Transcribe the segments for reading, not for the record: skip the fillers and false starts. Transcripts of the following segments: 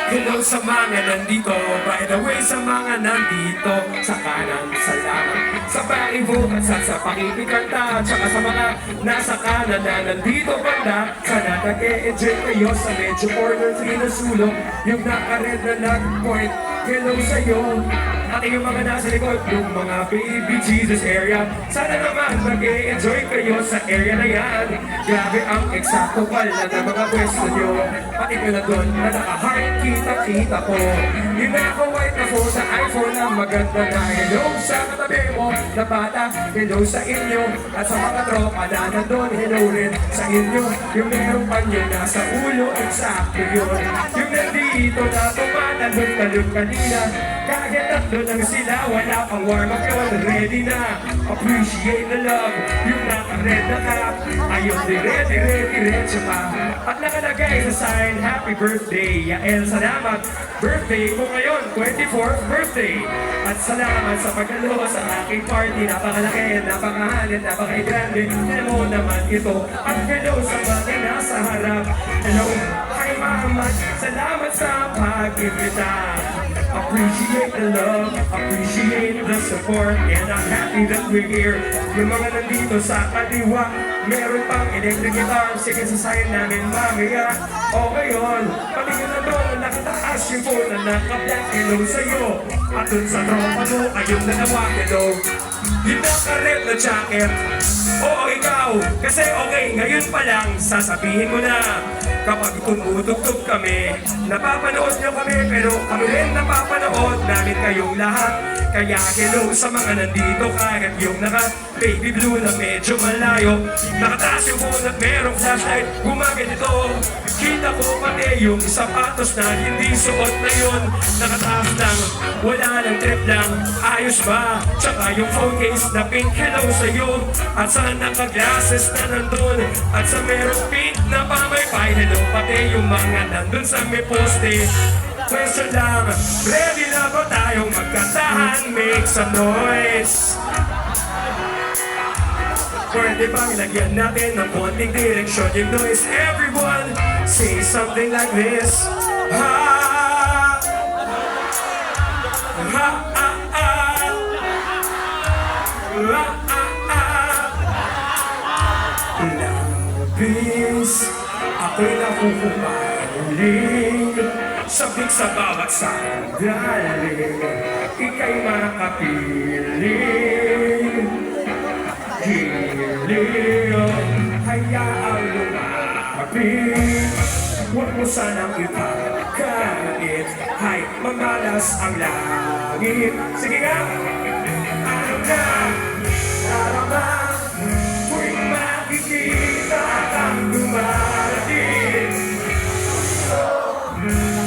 Hello sa mga nandito. By the way, sa mga nandito sa kanan, salamat sa paibo at sa pakikikanta. Tsaka sa mga nasa kanan na nandito banda, sana nag-e-enjoy kayo sa medyo corner 3 na sulok. Yung naka-red na nag-point, hello sa'yo. At yung mga nasa likod, yung mga baby Jesus area, sana naman mag-e-enjoy kayo sa area na yan. Grabe ang eksakto pala ng mga pwesto nyo. Pati ko na doon na naka-heart, kita-kita ko. Yung naka-white na phone sa iPhone na maganda na. Hello sa katabi mo na bata, hello sa inyo. At sa mga tropa na nandun, hello rin sa inyo. Yung meron pa nyo nasa ulo, eksakto yun. Yung nandito na tumatalon-talon kanina, kahit tatlo lang sila, wala pang warm up yun, ready na. Appreciate the love, yung naka-red na cap. Ayun, ready pa. At nakalagay sa sign, happy birthday, Yael, salamat. Birthday ko ngayon, 24th birthday. At salamat sa pagkalo sa aking party. Napakalaki, napakahalit, napaka-grande. Alam mo naman ito. At hello sa mga nasa harap. Hello, hi mama, salamat sa pag-ibita. Appreciate the love, appreciate the support, and I'm happy that we're here. Yung mga nandito sa kaliwa, meron pang electric guitar, sige sasayin namin mamaya. O ngayon, pati yun na doon, nakataas yung phone na naka-black, hello sa'yo. At dun sa tropa mo, ayun na nawag, hello. Yung naka-red na jacket, oo ikaw, kasi okay, ngayon pa lang, sasabihin mo na. Kapag tumutugtog kami, napapanood nyo kami, pero kami rin napapanood namin kayong lahat. Kaya hello sa mga nandito, kahit yung naka-baby blue na medyo malayo. Nakataas yung phone at merong flashlight, gumaganito. Kita ko pati yung sapatos na hindi suot na yun. Nakataas lang, wala lang, trip lang, ayos ba? Tsaka yung phone case na pink, hello sa'yo. At sa naka-glasses na nandun, at sa merong pink na pamaypay, hello pati yung mga nandun sa may poste. Question lang, ready na ba tayong magkantahan? Make some noise. Pwede bang lagyan natin ng konting direksyon yung noise? Everyone, say something like this. Ha! Ha! Ha! Ha! Ha! Ha! Labis, ako'y nakukumaling. Sabik sa bawat sandali, ika'y makapiling. Hiling, hayaang lumapit. Huwag mo sanang ipagkait, hay mamalas ang langit. Sige nga! Ano na? Narama, tuwing makikita kang dumarating.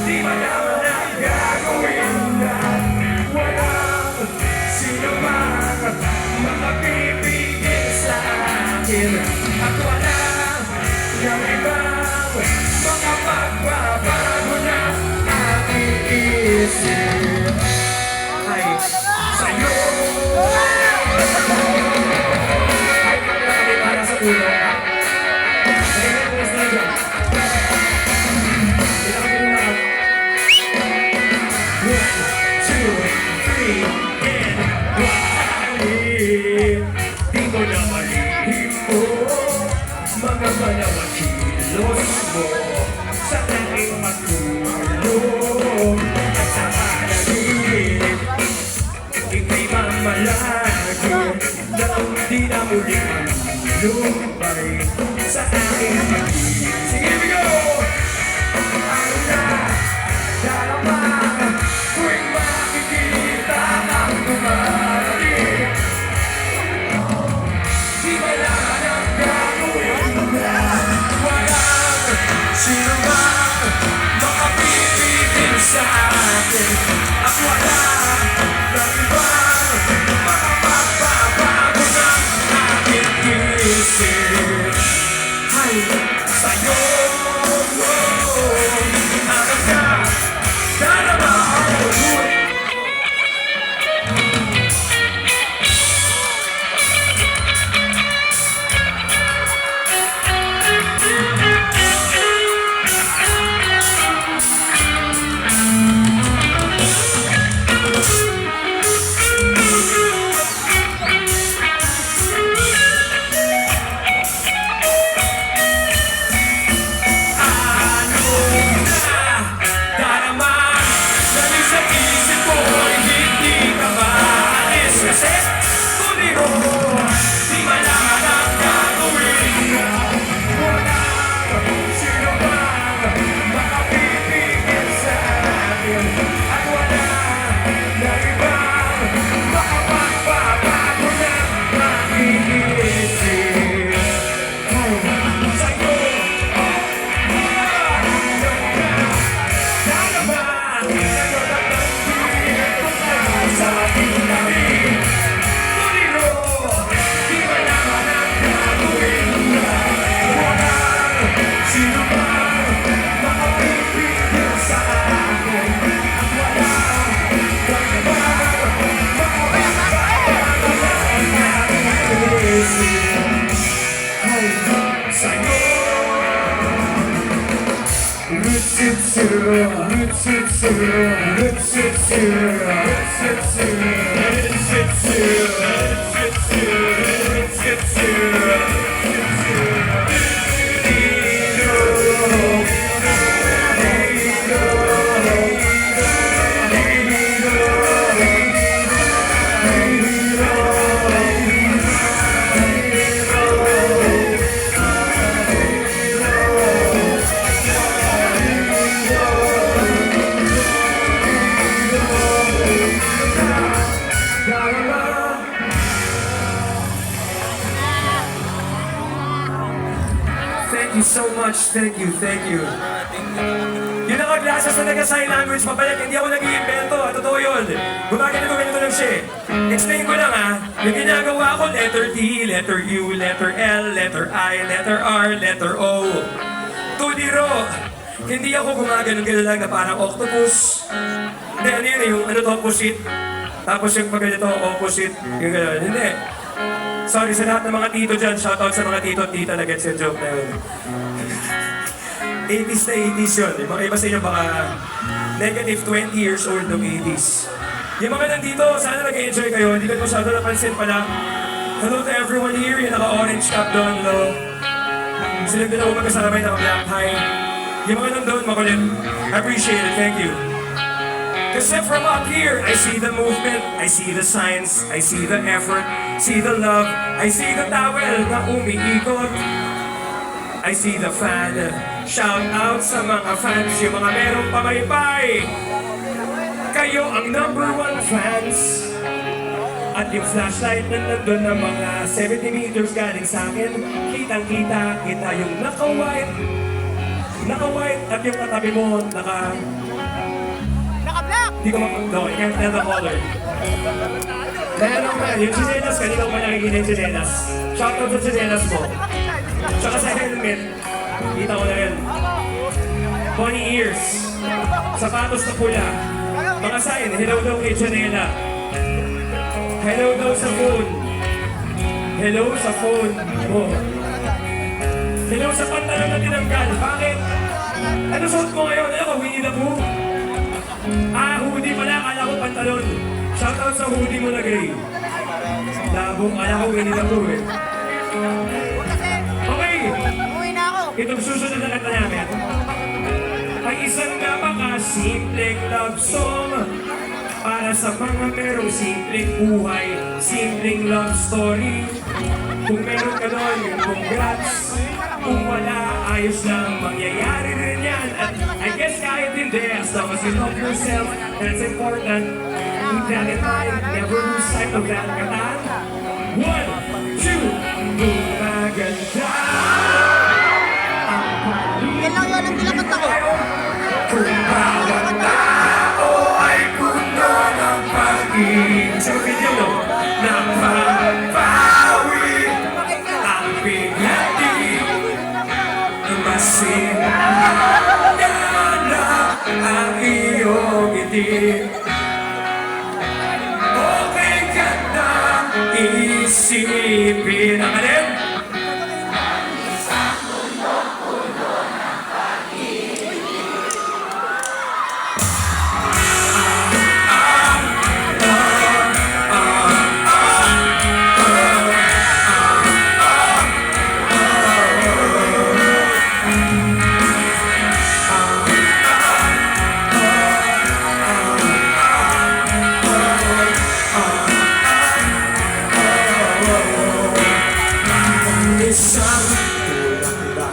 Di ba naman na gagawin na walang sino makapipigil sa akin. At wala yung ibang makapagbabago na aking isip. Ay, sa'yo ay marami para sa ulo. Di mo na malihim mo mga malawang kilos mo sa tanging matulog at saka Thank you so much. Thank you, thank you. Yun ang klase sa nag-sign language, mabalik, hindi ako nag-iimbento. Totoo yun. Gumaganito lang siya. Explain ko lang yung ginagawa ko, letter D, letter U, letter L, letter I, letter R, letter O. Tudiro. Hindi ako gumagano-gano lang na parang octopus. Hindi, ano yun, yung ano to, opposite. Tapos yung pag ganito, opposite. Yung gano'n. Hindi. Sorry sa lahat ng mga tito dyan. Shoutout sa mga tito at tita na gets yung joke na yun. 80s na 80s yun. Yung mga iba sa inyo baka negative 20 years old ng 80s. Yung mga nandito, sana nag-enjoy kayo. Hindi ko masyado napansin pala. Hello to everyone here. Yung naka-orange cap doon, hello. Silang dalawa magkasama yung naka-black tie. Yung mga nandun, makulit. I appreciate it. Thank you. Kasi from up here, I see the movement, I see the signs, I see the effort, see the love, I see the towel na umiikot. I see the fan. Shout out sa mga fans, yung mga merong pamaypay. Kayo ang #1 fans. At yung flashlight na nandun ng mga 70 meters galing sa akin, kitang-kita kita yung naka-white. Naka-white at yung katabi mo, Naka-black! Hindi ko no, I can't tell the color. Kaya naman, yung chinelas, kanina ko pa nakikita yung chinelas. Shoutout sa chinelas mo. Tsaka sa helmet, kita ko na rin. Bunny ears, sapatos na pula. Mga sign, hello daw kay Janela. Hello daw sa phone. Hello sa phone mo. Hello sa pantalon na tinanggal. Bakit? Ano suot mo ngayon? Ano ka, Winnie the Pooh? Hoodie pala, akala ko pantalon. Shoutout sa hoodie mo na gray. Labong, akala ko Winnie the Pooh eh. Okay. Uwi na ako. Itong susunod na kanta namin ay isang napaka-simpleng love song para sa mga merong simpleng buhay, simpleng love story. Kung meron ka doon, congrats. Kung wala, ayos lang, mangyayari rin yan. At I guess kahit hindi, as long as you love yourself, that's important. Keep that in mind, never lose sight of that katan. 1, 2, gumaganda ang paligid. Yan lang yun ang nilakot ako. Kung bawat tao ay puno ng pag-ibig. Sa video, no? Napapawi ang bigati. Masinala ang iyong ngiti. Okay ka na isipin ang alin? Isang tulanda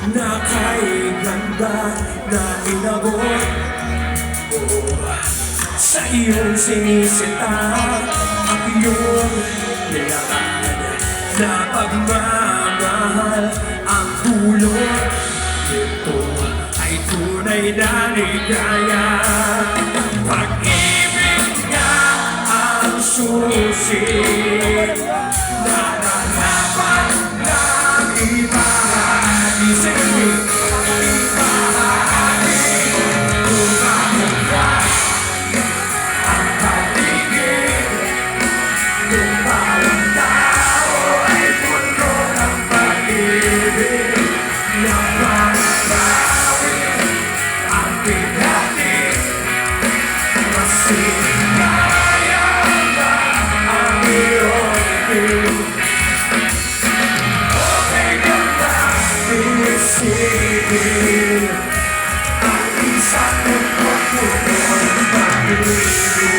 na kay ganda na inabot ko sa iyong sinisita ang iyong nilakan na pagmamahal ang dulot nito ay tunay na ligaya. Pag-ibig nga ang susi na nalaman ng ibahagi sa iyo. Ibahagi kung mamukas ang paligid. Kung bawat tao ay puno ng pag-ibig. Napapawi Aking sakot ko puno ang bagay.